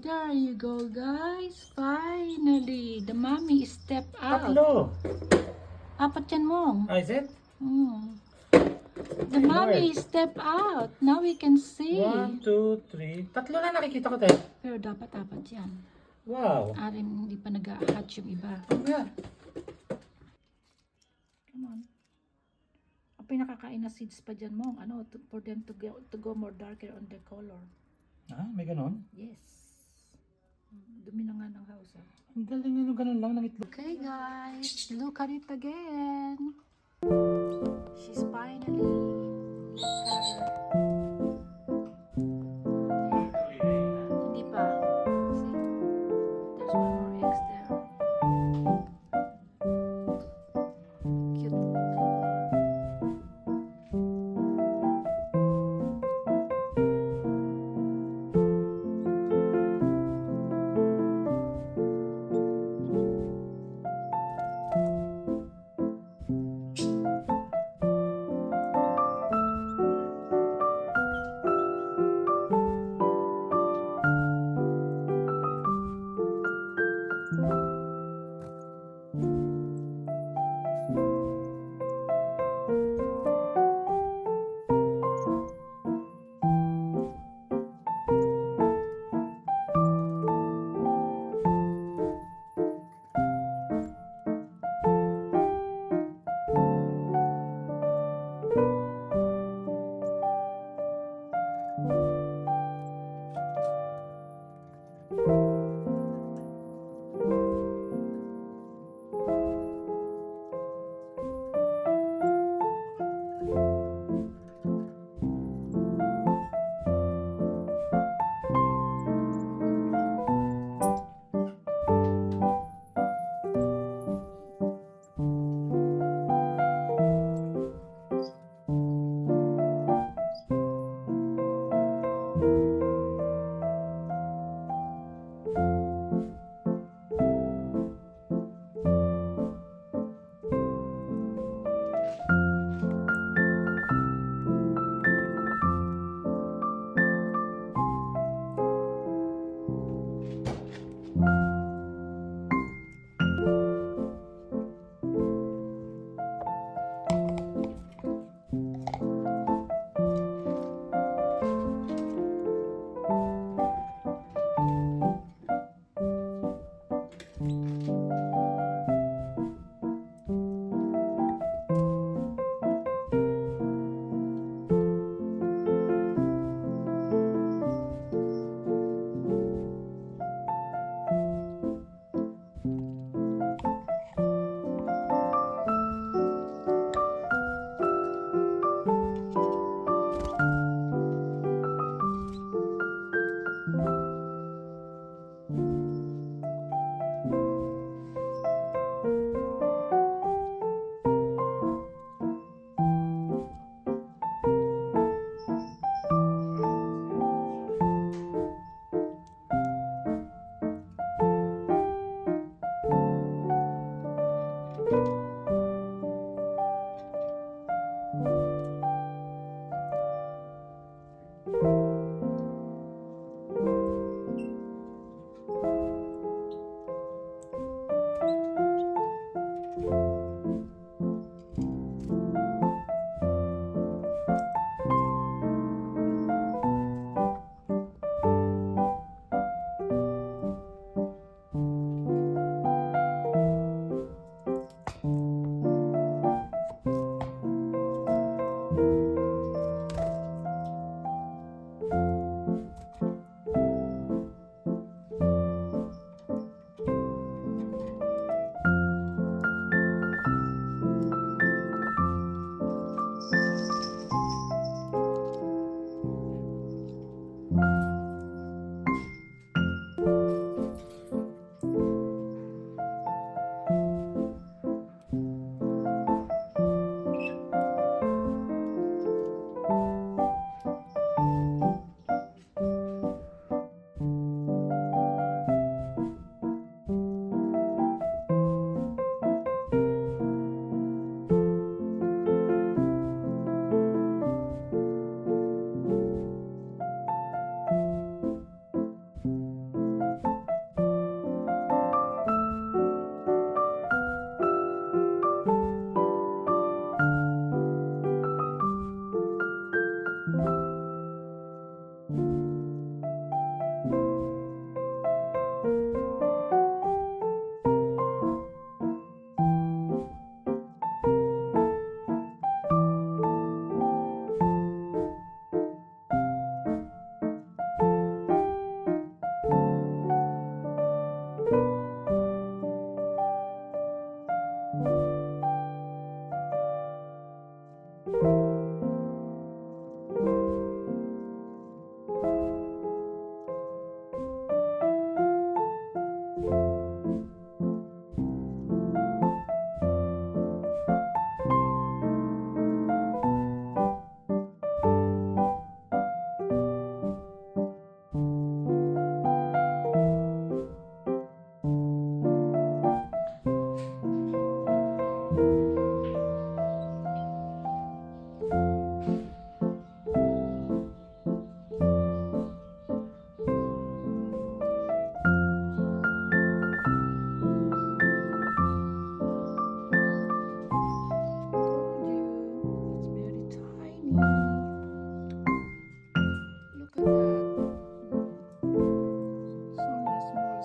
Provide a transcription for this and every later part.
there you go, guys. Finally, the mommy step out. Tatlo. Apat yan mo. Is it? The mommy step out. Now we can see. 1, 2, 3. Tatlo na nakikita ko tayo. Pero dapat apat yan. Wow. Arin, hindi pa nag-hatch yung iba. Yeah. Come on. Ang pinakakain na seeds pa dyan mo. Ano, for them to go more darker on the color. Ah, may ganon? Yes. Dumi na nga ng house. Ang galing ano, ganon lang ng itlog. Okay guys, look at it again. She's finally let her. Hindi pa. See? There's one more eggs there. Cute.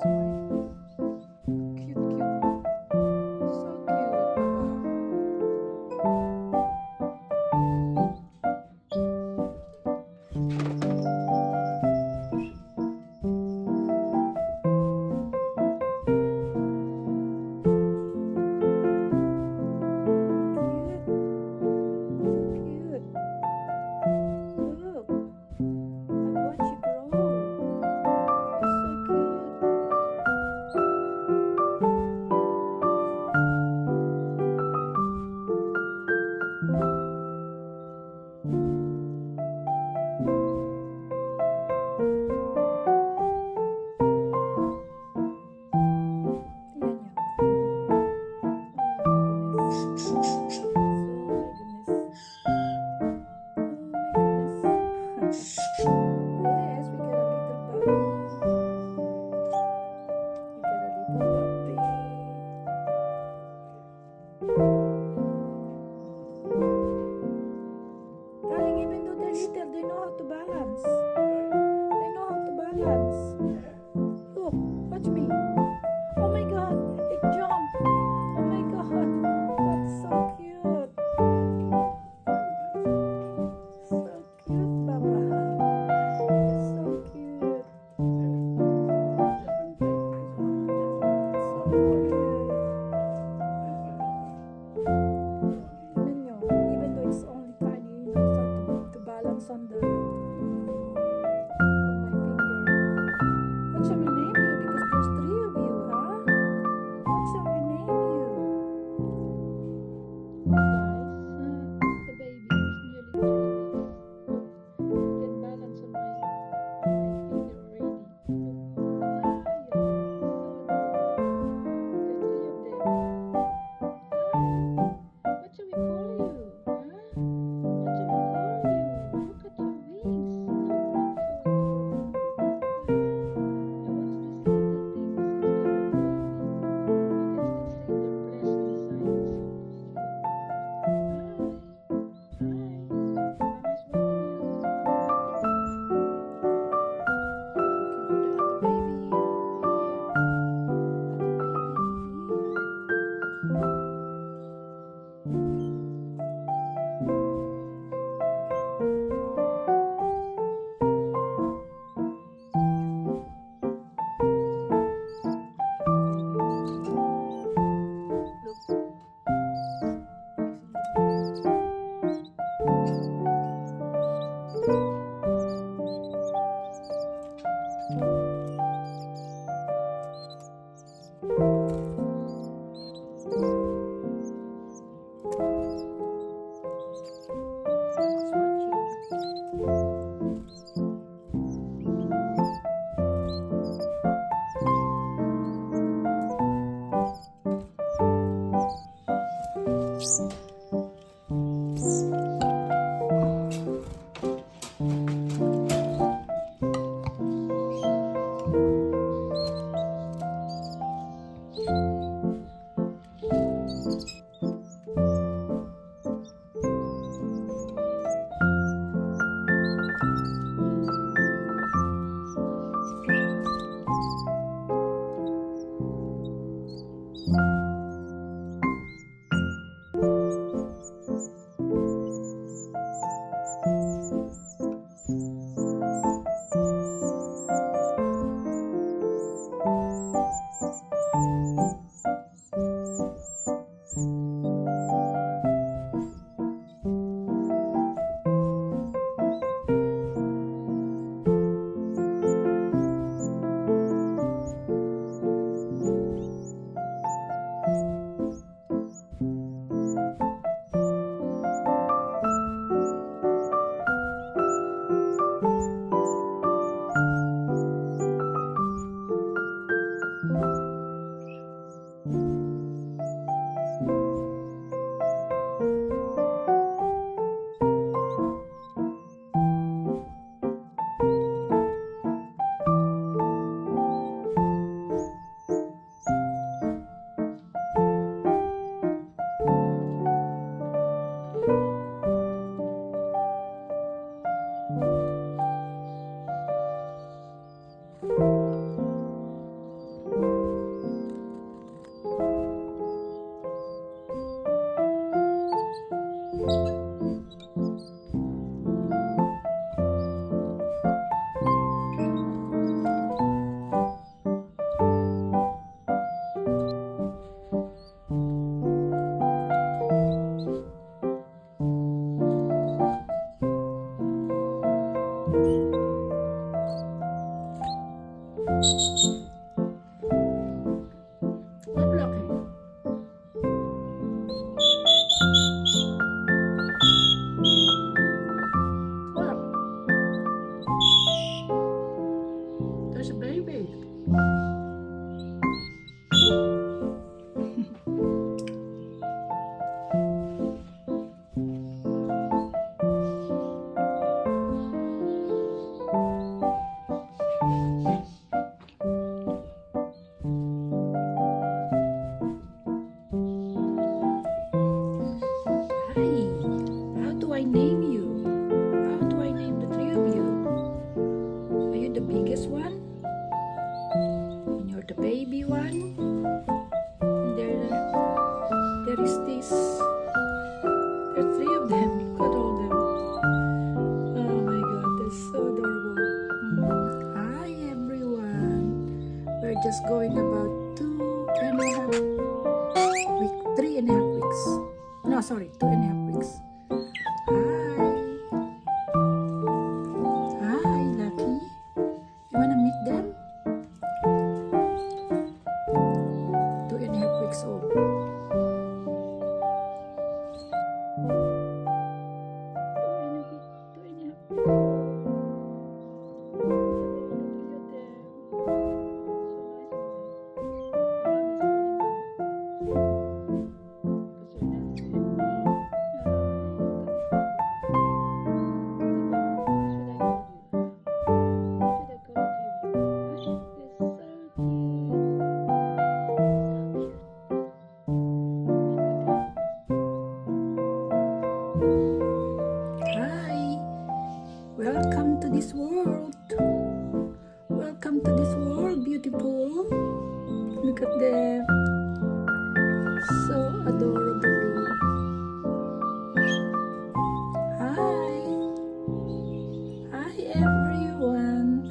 white. Cute, cute. So cute, Papa. Cute. So cute. Look. I watch you grow. You're so cute. Tingnan niyo. Oh my goodness. Oh my goodness. Oh my goodness. Yes, we got a little puppy. We got a little puppy. Darling, even though they're little, they know how to balance. They know how to balance. Look, watch me. Oh my god, it jumped. Oh my god, that's so cute. So cute, Papa. You're so cute. So cute. Tignan nyo, even though it's only tiny, he knows how to balance on my finger. What shall we name you? Because there's three of you, huh? everyone. And there is this. There are three of them. Look at all them. Oh my god, that's so adorable. Hi everyone. We're just going about 3.5 weeks. No, sorry, 2.5 weeks. Hi. Hi, Lucky. You wanna meet them? 2.5 weeks old. Hi, welcome to this world. Welcome to this world, beautiful. Look at them. So adorable. Hi. Hi, everyone.